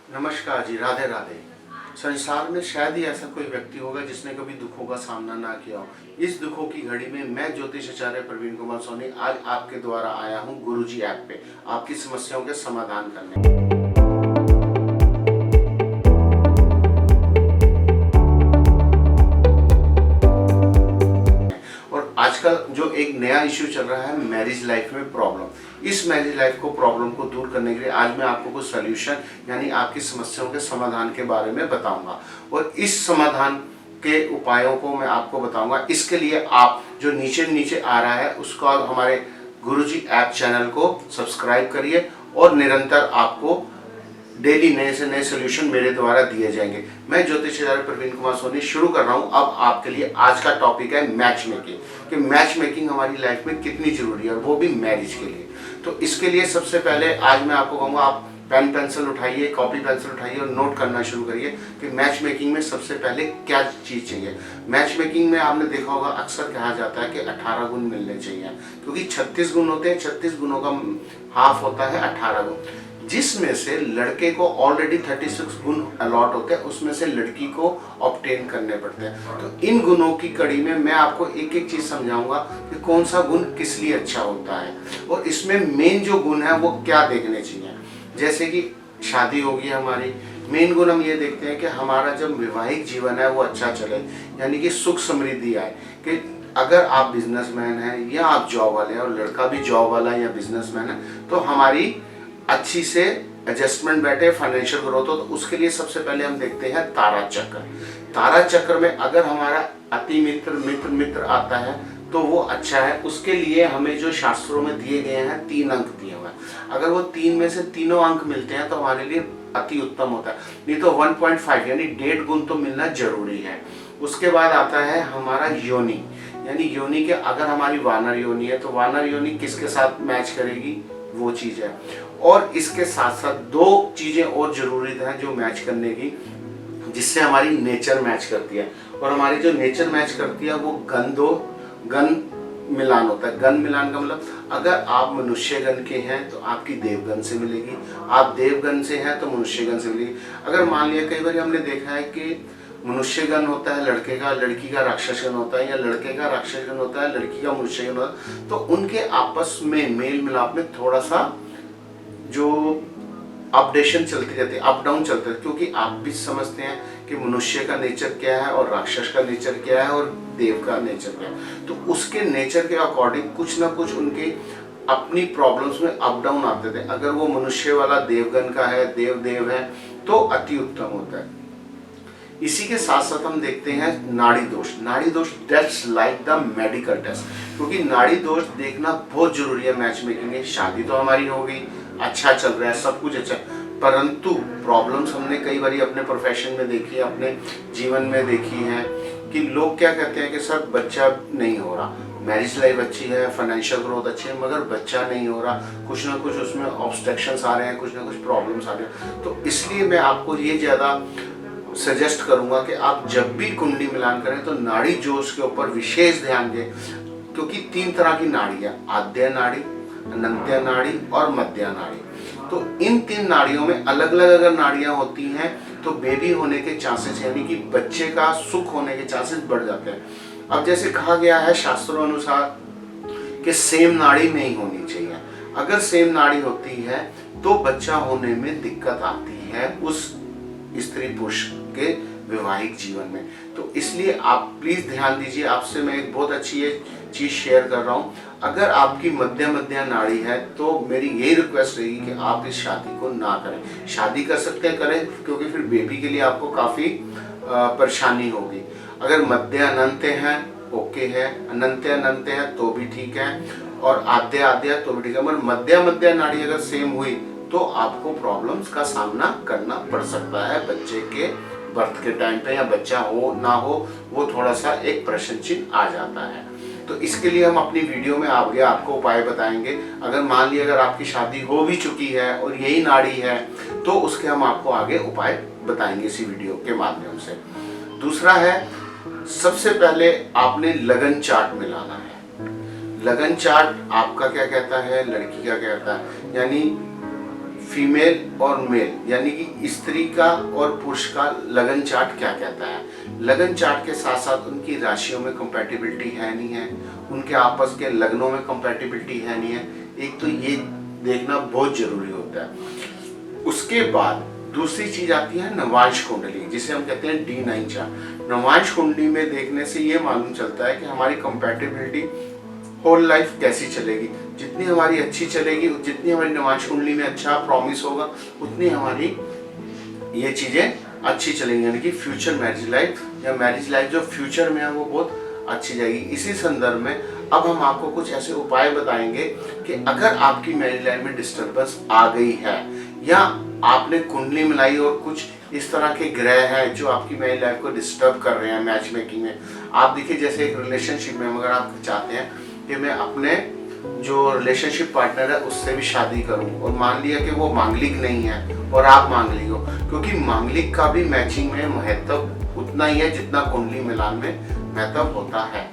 नमस्कार जी, राधे राधे। संसार में शायद ही ऐसा कोई व्यक्ति होगा जिसने कभी दुखों का सामना ना किया हो। इस दुखों की घड़ी में मैं ज्योतिष आचार्य प्रवीण कुमार सोनी आज आपके द्वारा आया हूँ गुरुजी ऐप पे आपकी समस्याओं के समाधान करने। और आजकल जो एक नया इश्यू चल रहा है मैरिज लाइफ में प्रॉब्लम, इस मैरिज लाइफ को प्रॉब्लम को दूर करने के लिए आज मैं आपको कुछ सॉल्यूशन यानी आपकी समस्याओं के समाधान के बारे में बताऊंगा और इस समाधान के उपायों को मैं आपको बताऊंगा। इसके लिए आप जो नीचे नीचे आ रहा है उसका हमारे गुरुजी ऐप चैनल को सब्सक्राइब करिए और निरंतर आपको डेली नए से नए सोल्यूशन मेरे द्वारा दिए जाएंगे। मैं ज्योतिष आचार्य प्रवीण कुमार सोनी शुरू कर रहा हूं। अब आपके लिए आज का टॉपिक है मैच मेकिंग, कि मैच मेकिंग हमारी लाइफ में कितनी जरूरी है और वो भी मैरिज के लिए। तो इसके लिए सबसे पहले आज मैं आपको कहूँगा आप पेन पेंसिल उठाइए, कॉपी पेंसिल उठाइए और नोट करना शुरू करिए कि मैच मेकिंग में सबसे पहले क्या चीज़ चाहिए। मैच मेकिंग में आपने देखा होगा अक्सर कहा जाता है कि 18 गुण मिलने चाहिए, क्योंकि 36 गुण होते हैं। 36 गुणों का हाफ होता है 18 गुण, जिसमें से लड़के को ऑलरेडी 36 गुण अलॉट होते हैं, उसमें से लड़की को ऑब्टेन करने पड़ते हैं। तो इन गुणों की कड़ी में मैं आपको एक एक चीज समझाऊंगा कि कौन सा गुण किस लिए अच्छा होता है और इसमें मेन जो गुण है वो क्या देखने चाहिए। जैसे कि शादी होगी हमारी, मेन गुण हम ये देखते हैं कि हमारा जब वैवाहिक जीवन है वो अच्छा चले, यानी कि सुख समृद्धि आए। कि अगर आप बिजनेसमैन हैं या आप जॉब वाले हैं और लड़का भी जॉब वाला है या बिजनेसमैन है, तो हमारी अच्छी से एडजस्टमेंट बैठे, फाइनेंशियल ग्रोथ हो। तो उसके लिए सबसे पहले हम देखते हैं तारा चक्र। तारा चक्र में अगर हमारा अति मित्र मित्र मित्र आता है तो वो अच्छा है। उसके लिए हमें जो शास्त्रों में दिए गए हैं 3 अंक दिए हुए हैं, अगर वो 3 में से तीनों अंक मिलते हैं तो हमारे लिए अति उत्तम होता है। नहीं तो 1.5 यानी 1.5 गुण तो मिलना जरूरी है। उसके बाद आता है हमारा योनि, यानी योनि के अगर हमारी वानर योनि है तो वानर योनि किसके साथ मैच करेगी, वो चीज है। और इसके साथ साथ 2 चीजें और जरूरी हैं जो मैच करने की, जिससे हमारी नेचर मैच करती है। और हमारी जो नेचर मैच करती है वो गण मिलान होता है। गण मिलान का मतलब अगर आप मनुष्य गण के हैं तो आपकी देवगण से मिलेगी, आप देवगण से हैं तो मनुष्य गण से मिलेगी। अगर मान लिया कई बार हमने देखा है कि मनुष्य गण होता है लड़के का, लड़की का राक्षस गण होता है, या लड़के का राक्षस गण होता है, लड़की का मनुष्य गण होता है, तो उनके आपस में मेल मिलाप में थोड़ा सा जो अपडेशन चलती रहती है, अप डाउन चलते हैं। क्योंकि आप भी समझते हैं कि मनुष्य का नेचर क्या है और राक्षस का नेचर क्या है और देव का नेचर क्या है। तो उसके नेचर के अकॉर्डिंग कुछ ना कुछ उनके अपनी प्रॉब्लम्स में अप डाउन आते थे। अगर वो मनुष्य वाला देवगण का है, देव है, तो अति उत्तम होता है। इसी के साथ साथ हम देखते हैं नाड़ी दोष। नाड़ी दोष that's like the medical test, क्योंकि नाड़ी दोष देखना बहुत जरूरी है मैच मेकिंग में। शादी तो हमारी हो गई, अच्छा चल रहा है, सब कुछ अच्छा, परंतु प्रॉब्लम्स हमने कई बार अपने प्रोफेशन में देखी है, अपने जीवन में देखी है कि लोग क्या कहते हैं कि सर बच्चा नहीं हो रहा, मैरिज लाइफ अच्छी है, फाइनेंशियल ग्रोथ अच्छी है, मगर बच्चा नहीं हो रहा, कुछ ना कुछ उसमें ऑब्स्ट्रक्शंस आ रहे हैं, कुछ ना कुछ प्रॉब्लम्स आ रहे हैं। तो इसलिए मैं आपको ये ज़्यादा सजेस्ट करूंगा कि आप जब भी कुंडली मिलान करें तो नाड़ी जोश के ऊपर विशेष ध्यान दें, क्योंकि 3 तरह की नाड़ी है, आद्य नाड़ी, अनंत्य नाड़ी और मध्य नाड़ी। तो इन 3 नाड़ियों में अलग अलग अगर नाड़ियां होती हैं तो बेबी होने के चांसेस यानी कि बच्चे का सुख होने के चांसेस बढ़ जाते हैं। अब जैसे कहा गया है शास्त्रों अनुसार कि सेम नाड़ी नहीं होनी चाहिए। अगर सेम नाड़ी होती है तो बच्चा होने में दिक्कत आती है उस स्त्री पुरुष के वैवाहिक जीवन में। तो इसलिए आप प्लीज ध्यान दीजिए। आपसे मैं एक बहुत अच्छी ये चीज शेयर कर रहा हूँ। अगर आपकी मध्य नाड़ी है तो मेरी यही रिक्वेस्ट रहेगी कि आप इस शादी को ना करें। शादी कर सकते हैं, करें, क्योंकि फिर बेबी के लिए आपको काफी परेशानी होगी। अगर मध्य अनंत्य है ओके है, अनंत्य है तो भी ठीक है, और आद्य तो भी ठीक है, मगर मध्य नाड़ी अगर सेम हुई तो आपको प्रॉब्लम्स का सामना करना पड़ सकता है बच्चे के बर्थ के टाइम पे, या बच्चा हो ना हो वो थोड़ा सा एक प्रश्न चिन्ह आ जाता है। तो इसके लिए हम अपनी वीडियो में आगे आपको उपाय बताएंगे। अगर मान लिया अगर आपकी शादी हो भी चुकी है और यही नाड़ी है तो उसके हम आपको आगे उपाय बताएंगे इसी वीडियो के माध्यम से। दूसरा है, सबसे पहले आपने लगन चार्ट मिलाना है। लगन चार्ट आपका क्या कहता है, लड़की का क्या कहता है, यानी फीमेल और मेल यानी कि स्त्री का और पुरुष का लगन चार्ट क्या कहता है। लगन चार्ट के साथ साथ उनकी राशियों में कंपैटिबिलिटी है नहीं है, उनके आपस के लग्नों में कंपैटिबिलिटी है नहीं है, एक तो ये देखना बहुत जरूरी होता है। उसके बाद दूसरी चीज आती है नवांश कुंडली, जिसे हम कहते हैं D9 चार्ट। नवांश कुंडली में देखने से ये मालूम चलता है कि हमारी कंपैटिबिलिटी होल लाइफ कैसी चलेगी। जितनी हमारी अच्छी चलेगी, जितनी हमारी नवांश कुंडली में अच्छा प्रॉमिस होगा, उतनी हमारी ये चीजें अच्छी चलेंगी, यानी कि फ्यूचर मैरिज लाइफ या मैरिज लाइफ जो फ्यूचर में है वो बहुत अच्छी जाएगी। इसी संदर्भ में अब हम आपको कुछ ऐसे उपाय बताएंगे कि अगर आपकी मैरिज लाइफ में डिस्टर्बेंस आ गई है या आपने कुंडली मिलाई और कुछ इस तरह के ग्रह हैं जो आपकी मैरिज लाइफ को डिस्टर्ब कर रहे हैं मैच मेकिंग में। आप देखिए, जैसे एक रिलेशनशिप में अगर आप चाहते हैं कि मैं अपने जो रिलेशनशिप पार्टनर है उससे भी शादी करूं और मान लिया कि वो मांगलिक नहीं है और आप मांगलिक हो, क्योंकि मांगलिक का भी मैचिंग में महत्व उतना ही है जितना कुंडली मिलान में महत्व होता है।